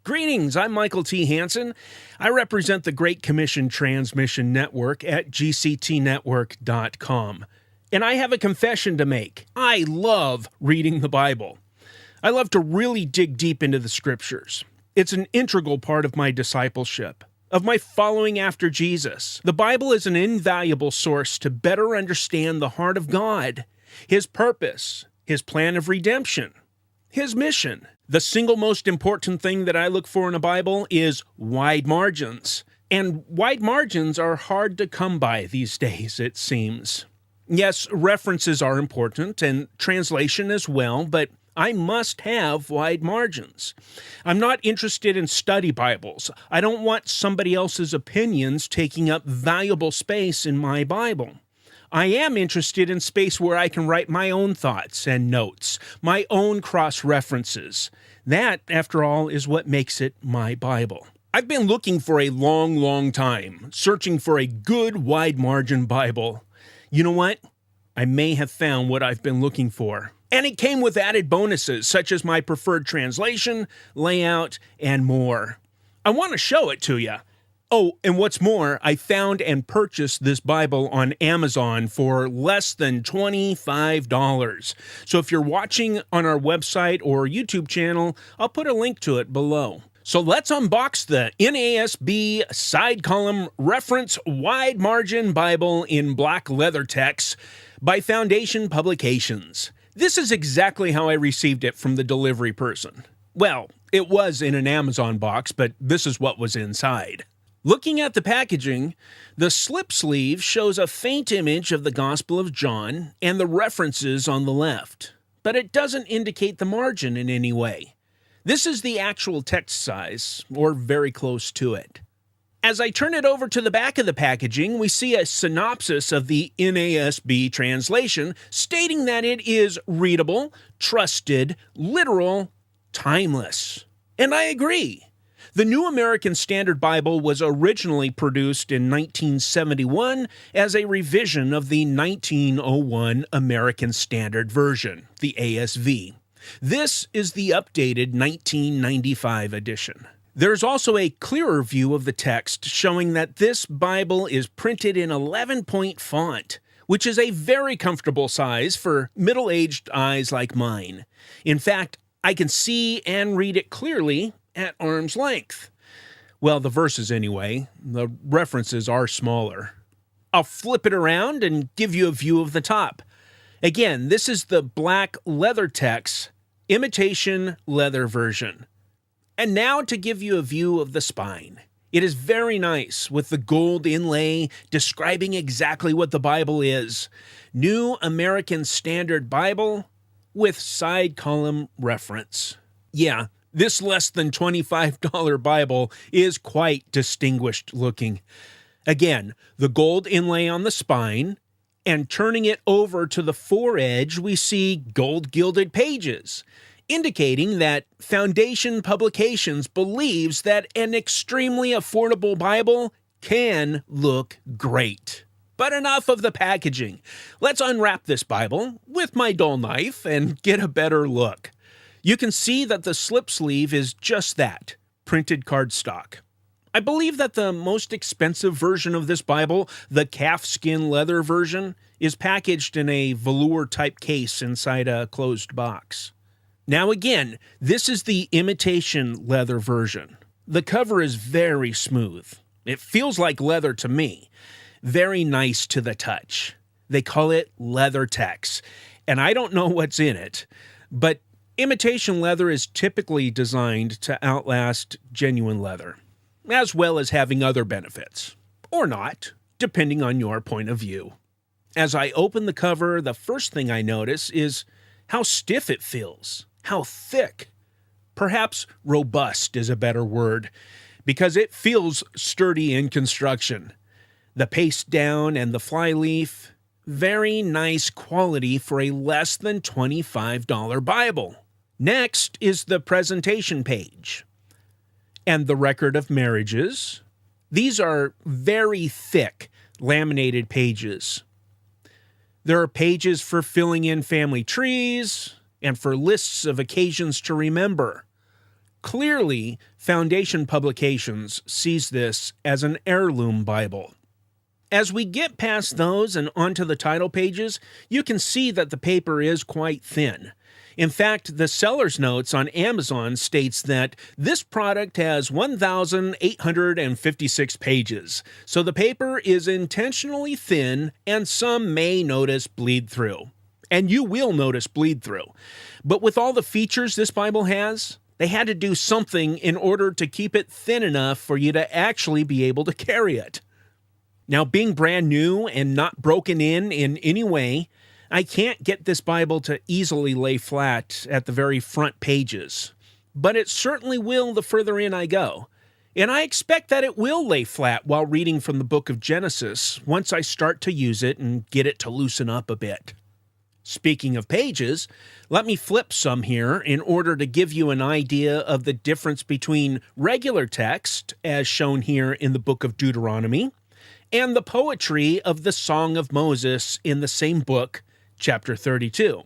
Greetings, I'm Michael T. Hansen. I represent the Great Commission Transmission Network at gctnetwork.com. And I have a confession to make. I love reading the Bible. I love to really dig deep into the Scriptures. It's an integral part of my discipleship, of my following after Jesus. The Bible is an invaluable source to better understand the heart of God, His purpose, His plan of redemption, His mission. The single most important thing that I look for in a Bible is wide margins. And wide margins are hard to come by these days, it seems. Yes, references are important and translation as well, but I must have wide margins. I'm not interested in study Bibles. I don't want somebody else's opinions taking up valuable space in my Bible. I am interested in space where I can write my own thoughts and notes, my own cross-references. That, after all, is what makes it my Bible. I've been looking for a long time, searching for a good wide-margin Bible. You know what? I may have found what I've been looking for. And it came with added bonuses, such as my preferred translation, layout, and more. I want to show it to you. Oh, and what's more, I found and purchased this Bible on Amazon for less than $25. So if you're watching on our website or YouTube channel, I'll put a link to it below. So let's unbox the NASB side column reference wide margin Bible in black Leathertex by Foundation Publications. This is exactly how I received it from the delivery person. Well, it was in an Amazon box, but this is what was inside. Looking at the packaging, the slip sleeve shows a faint image of the Gospel of John and the references on the left, but it doesn't indicate the margin in any way. This is the actual text size, or very close to it. As I turn it over to the back of the packaging, we see a synopsis of the NASB translation stating that it is readable, trusted, literal, timeless. And I agree. The New American Standard Bible was originally produced in 1971 as a revision of the 1901 American Standard Version, the ASV. This is the updated 1995 edition. There's also a clearer view of the text showing that this Bible is printed in 11-point font, which is a very comfortable size for middle-aged eyes like mine. In fact, I can see and read it clearly at arm's length. Well, the verses anyway. The references are smaller. I'll flip it around and give you a view of the top. Again, this is the black Leathertex imitation leather version. And now to give you a view of the spine. It is very nice with the gold inlay describing exactly what the Bible is. New American Standard Bible with side column reference. Yeah, this less than $25 Bible is quite distinguished looking. Again, the gold inlay on the spine, and turning it over to the foredge, we see gold gilded pages, indicating that Foundation Publications believes that an extremely affordable Bible can look great. But enough of the packaging. Let's unwrap this Bible with my dull knife and get a better look. You can see that the slip sleeve is just that, printed cardstock. I believe that the most expensive version of this Bible, the calfskin leather version, is packaged in a velour-type case inside a closed box. Now again, this is the imitation leather version. The cover is very smooth. It feels like leather to me. Very nice to the touch. They call it Leathertex, and I don't know what's in it, but imitation leather is typically designed to outlast genuine leather, as well as having other benefits. Or not, depending on your point of view. As I open the cover, the first thing I notice is how stiff it feels, how thick. Perhaps robust is a better word, because it feels sturdy in construction. The paste down and the flyleaf, very nice quality for a less than $25 Bible. Next is the presentation page and the record of marriages. These are very thick laminated pages. There are pages for filling in family trees and for lists of occasions to remember. Clearly, Foundation Publications sees this as an heirloom Bible. As we get past those and onto the title pages, you can see that the paper is quite thin. In fact, the seller's notes on Amazon states that this product has 1,856 pages, so the paper is intentionally thin and some may notice bleed through. And you will notice bleed through. But with all the features this Bible has, they had to do something in order to keep it thin enough for you to actually be able to carry it. Now, being brand new and not broken in any way, I can't get this Bible to easily lay flat at the very front pages, but it certainly will the further in I go. And I expect that it will lay flat while reading from the book of Genesis once I start to use it and get it to loosen up a bit. Speaking of pages, let me flip some here in order to give you an idea of the difference between regular text, as shown here in the book of Deuteronomy, and the poetry of the Song of Moses in the same book, chapter 32.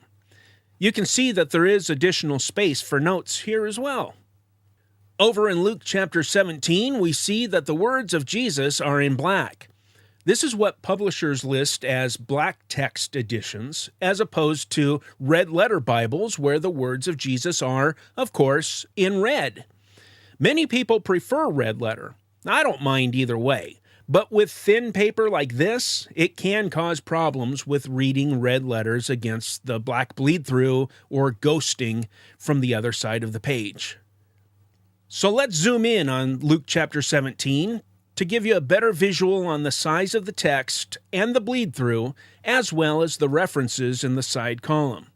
You can see that there is additional space for notes here as well. Over in Luke chapter 17, we see that the words of Jesus are in black. This is what publishers list as black text editions, as opposed to red letter Bibles where the words of Jesus are, of course, in red. Many people prefer red letter. I don't mind either way. But with thin paper like this, it can cause problems with reading red letters against the black bleed-through or ghosting from the other side of the page. So let's zoom in on Luke chapter 17 to give you a better visual on the size of the text and the bleed-through, as well as the references in the side column.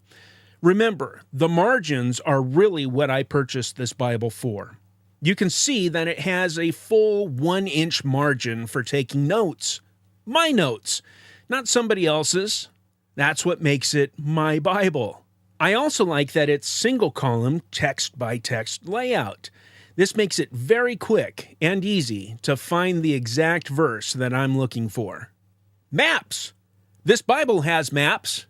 Remember, the margins are really what I purchased this Bible for. You can see that it has a full 1-inch margin for taking notes. My notes, not somebody else's. That's what makes it my Bible. I also like that it's single column text-by-text layout. This makes it very quick and easy to find the exact verse that I'm looking for. Maps! This Bible has maps.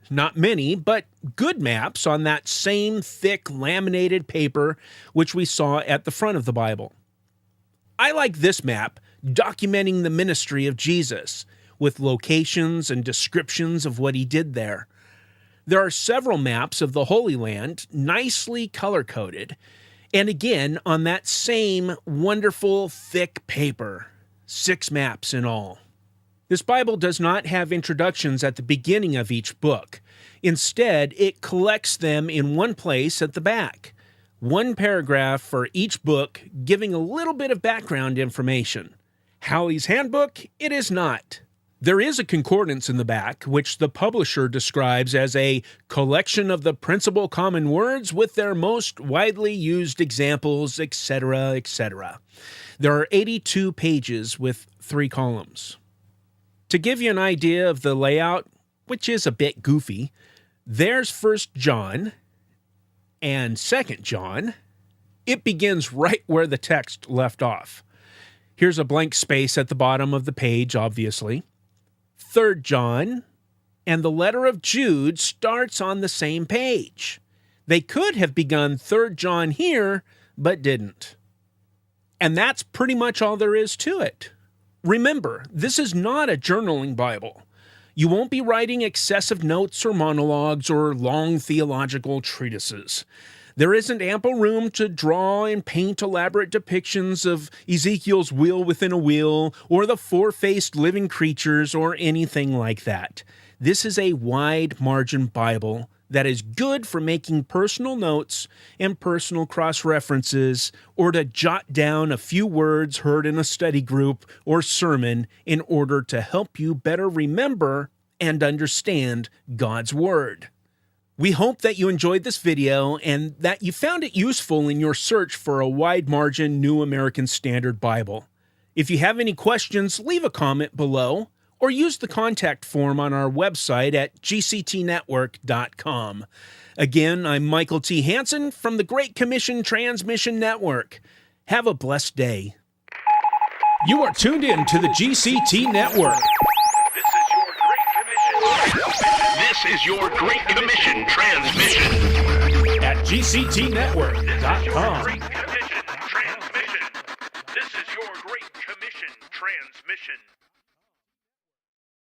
Not many, but good maps on that same thick laminated paper which we saw at the front of the Bible. I like this map documenting the ministry of Jesus with locations and descriptions of what he did there. There are several maps of the Holy Land, nicely color-coded, and again on that same wonderful thick paper, 6 maps in all. This Bible does not have introductions at the beginning of each book. Instead, it collects them in one place at the back. One paragraph for each book, giving a little bit of background information. Halley's Handbook, it is not. There is a concordance in the back, which the publisher describes as a collection of the principal common words with their most widely used examples, etc., etc. There are 82 pages with 3 columns. To give you an idea of the layout, which is a bit goofy, there's 1 John and 2 John. It begins right where the text left off. Here's a blank space at the bottom of the page, obviously. 3 John and the letter of Jude starts on the same page. They could have begun 3 John here, but didn't. And that's pretty much all there is to it. Remember, this is not a journaling Bible. You won't be writing excessive notes or monologues or long theological treatises. There isn't ample room to draw and paint elaborate depictions of Ezekiel's wheel within a wheel or the 4-faced living creatures or anything like that. This is a wide margin Bible that is good for making personal notes and personal cross-references or to jot down a few words heard in a study group or sermon in order to help you better remember and understand God's Word. We hope that you enjoyed this video and that you found it useful in your search for a wide margin New American Standard Bible. If you have any questions, leave a comment below or use the contact form on our website at gctnetwork.com. Again, I'm Michael T. Hansen from the Great Commission Transmission Network. Have a blessed day. You are tuned in to the GCT Network. This is your Great Commission transmission. At GCTnetwork.com. This is your Great Commission transmission.